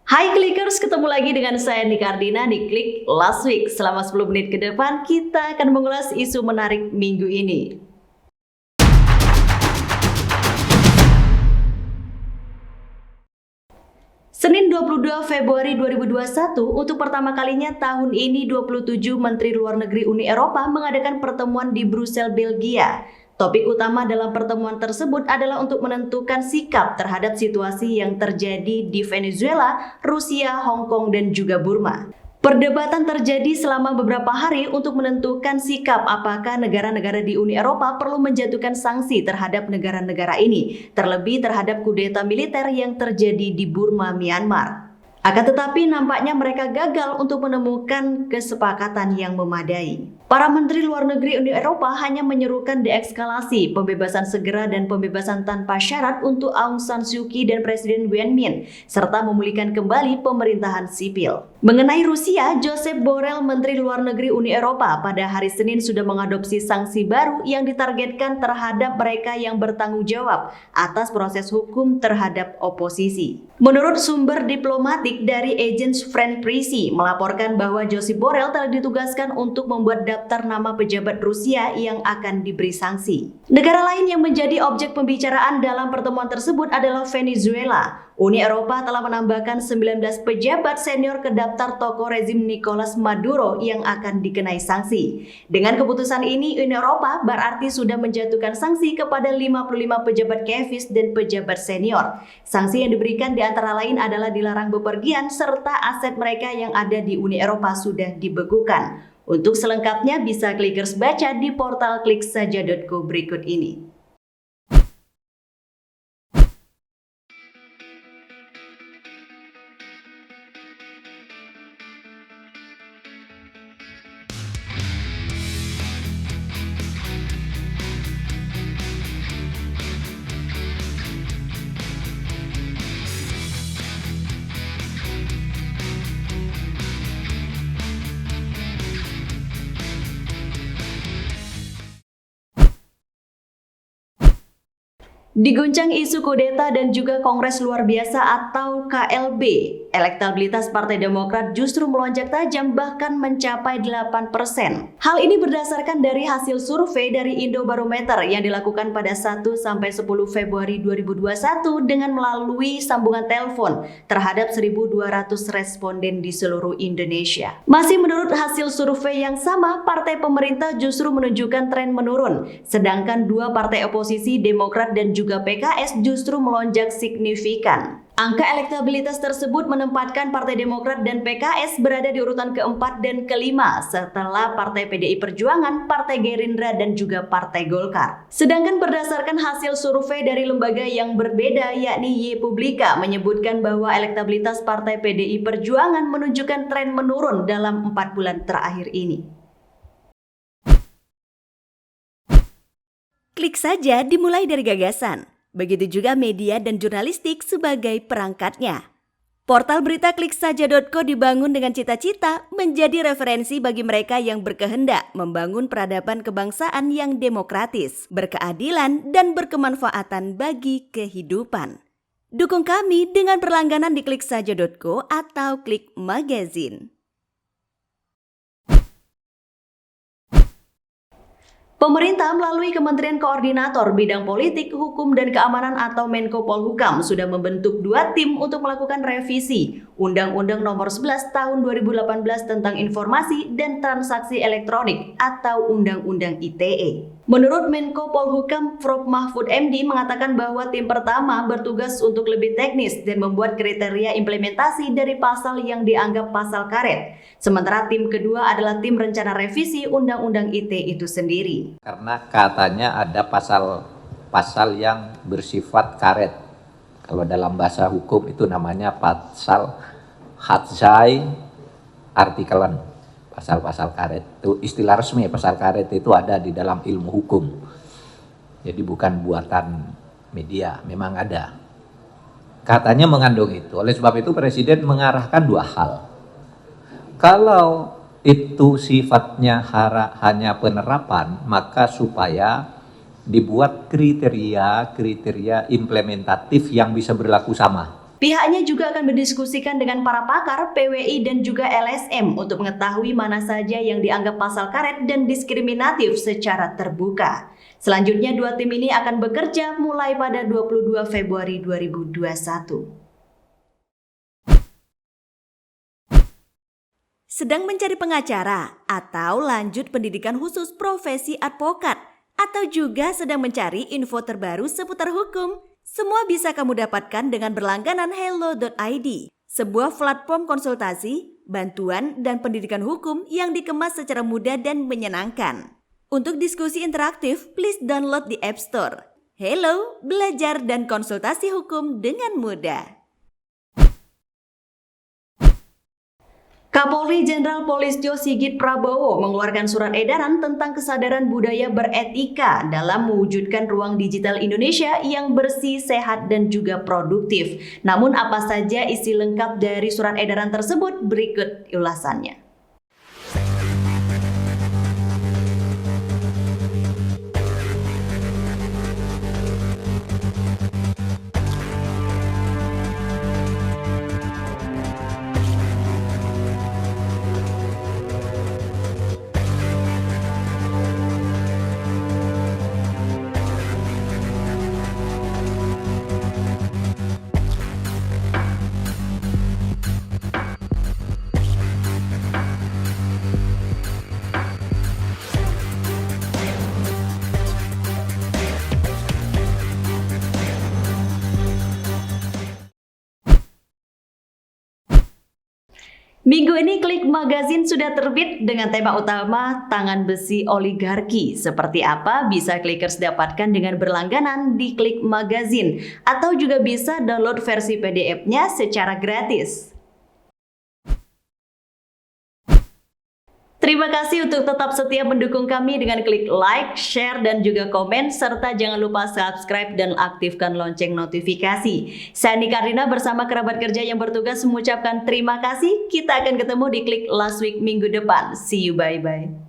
Hai Clickers, ketemu lagi dengan saya Nika Ardina di Klik Last Week. Selama 10 menit ke depan, kita akan mengulas isu menarik minggu ini. Senin 22 Februari 2021, untuk pertama kalinya tahun ini 27 Menteri Luar Negeri Uni Eropa mengadakan pertemuan di Brussels, Belgia. Topik utama dalam pertemuan tersebut adalah untuk menentukan sikap terhadap situasi yang terjadi di Venezuela, Rusia, Hong Kong, dan juga Burma. Perdebatan terjadi selama beberapa hari untuk menentukan sikap apakah negara-negara di Uni Eropa perlu menjatuhkan sanksi terhadap negara-negara ini, terlebih terhadap kudeta militer yang terjadi di Burma, Myanmar. Akan tetapi nampaknya mereka gagal untuk menemukan kesepakatan yang memadai. Para menteri luar negeri Uni Eropa hanya menyerukan deeskalasi, pembebasan segera dan pembebasan tanpa syarat untuk Aung San Suu Kyi dan Presiden Win Myint, serta memulihkan kembali pemerintahan sipil. Mengenai Rusia, Josep Borrell, Menteri Luar Negeri Uni Eropa, pada hari Senin sudah mengadopsi sanksi baru yang ditargetkan terhadap mereka yang bertanggung jawab atas proses hukum terhadap oposisi. Menurut sumber diplomatik dari Agence France-Presse melaporkan bahwa Josep Borrell telah ditugaskan untuk membuat daftar nama pejabat Rusia yang akan diberi sanksi. Negara lain yang menjadi objek pembicaraan dalam pertemuan tersebut adalah Venezuela. Uni Eropa telah menambahkan 19 pejabat senior ke daftar tokoh rezim Nicolas Maduro yang akan dikenai sanksi. Dengan keputusan ini, Uni Eropa berarti sudah menjatuhkan sanksi kepada 55 pejabat kevis dan pejabat senior. Sanksi yang diberikan di antara lain adalah dilarang bepergian serta aset mereka yang ada di Uni Eropa sudah dibekukan. Untuk selengkapnya bisa Clickers baca di portal kliksaja.co berikut ini. Diguncang isu kudeta dan juga Kongres Luar Biasa atau KLB, elektabilitas Partai Demokrat justru melonjak tajam bahkan mencapai 8%. Hal ini berdasarkan dari hasil survei dari Indobarometer yang dilakukan pada 1-10 Februari 2021 dengan melalui sambungan telepon terhadap 1.200 responden di seluruh Indonesia. Masih menurut hasil survei yang sama, partai pemerintah justru menunjukkan tren menurun, sedangkan dua partai oposisi Demokrat dan juga PKS justru melonjak signifikan. Angka elektabilitas tersebut menempatkan Partai Demokrat dan PKS berada di urutan keempat dan kelima setelah Partai PDI Perjuangan, Partai Gerindra, dan juga Partai Golkar. Sedangkan berdasarkan hasil survei dari lembaga yang berbeda yakni YPublika menyebutkan bahwa elektabilitas Partai PDI Perjuangan menunjukkan tren menurun dalam 4 bulan terakhir ini. Klik saja dimulai dari gagasan. Begitu juga media dan jurnalistik sebagai perangkatnya. Portal berita kliksaja.co dibangun dengan cita-cita menjadi referensi bagi mereka yang berkehendak membangun peradaban kebangsaan yang demokratis, berkeadilan, dan berkemanfaatan bagi kehidupan. Dukung kami dengan berlangganan di kliksaja.co atau Klik Magazine. Pemerintah melalui Kementerian Koordinator Bidang Politik, Hukum, dan Keamanan atau Menko Polhukam sudah membentuk 2 tim untuk melakukan revisi Undang-Undang Nomor 11 Tahun 2018 tentang Informasi dan Transaksi Elektronik atau Undang-Undang ITE. Menurut Menko Polhukam Prof. Mahfud MD mengatakan bahwa tim pertama bertugas untuk lebih teknis dan membuat kriteria implementasi dari pasal yang dianggap pasal karet. Sementara tim kedua adalah tim rencana revisi Undang-Undang ITE itu sendiri. Karena katanya ada pasal-pasal yang bersifat karet. Kalau dalam bahasa hukum itu namanya pasal hadzai artikelan. Pasal-pasal karet itu istilah resmi. Pasal karet itu ada di dalam ilmu hukum, jadi bukan buatan media, memang ada, katanya mengandung itu. Oleh sebab itu Presiden mengarahkan 2 hal. Kalau itu sifatnya hanya penerapan, maka supaya dibuat kriteria implementatif yang bisa berlaku sama. Pihaknya juga akan berdiskusikan dengan para pakar, PWI dan juga LSM untuk mengetahui mana saja yang dianggap pasal karet dan diskriminatif secara terbuka. Selanjutnya, dua tim ini akan bekerja mulai pada 22 Februari 2021. Sedang mencari pengacara atau lanjut pendidikan khusus profesi advokat, atau juga sedang mencari info terbaru seputar hukum? Semua bisa kamu dapatkan dengan berlangganan hello.id, sebuah platform konsultasi, bantuan, dan pendidikan hukum yang dikemas secara mudah dan menyenangkan. Untuk diskusi interaktif, please download di App Store. Hello, belajar dan konsultasi hukum dengan mudah. Kapolri Jenderal Polistio Sigit Prabowo mengeluarkan surat edaran tentang kesadaran budaya beretika dalam mewujudkan ruang digital Indonesia yang bersih, sehat, dan juga produktif. Namun apa saja isi lengkap dari surat edaran tersebut? Berikut ulasannya. Minggu ini Klik Magazine sudah terbit dengan tema utama Tangan Besi Oligarki. Seperti apa bisa Klikers dapatkan dengan berlangganan di Klik Magazine, atau juga bisa download versi PDF-nya secara gratis. Terima kasih untuk tetap setia mendukung kami dengan klik like, share, dan juga komen, serta jangan lupa subscribe dan aktifkan lonceng notifikasi. Saya Nika Rina bersama kerabat kerja yang bertugas mengucapkan terima kasih. Kita akan ketemu di Klik Last Week minggu depan. See you, bye-bye.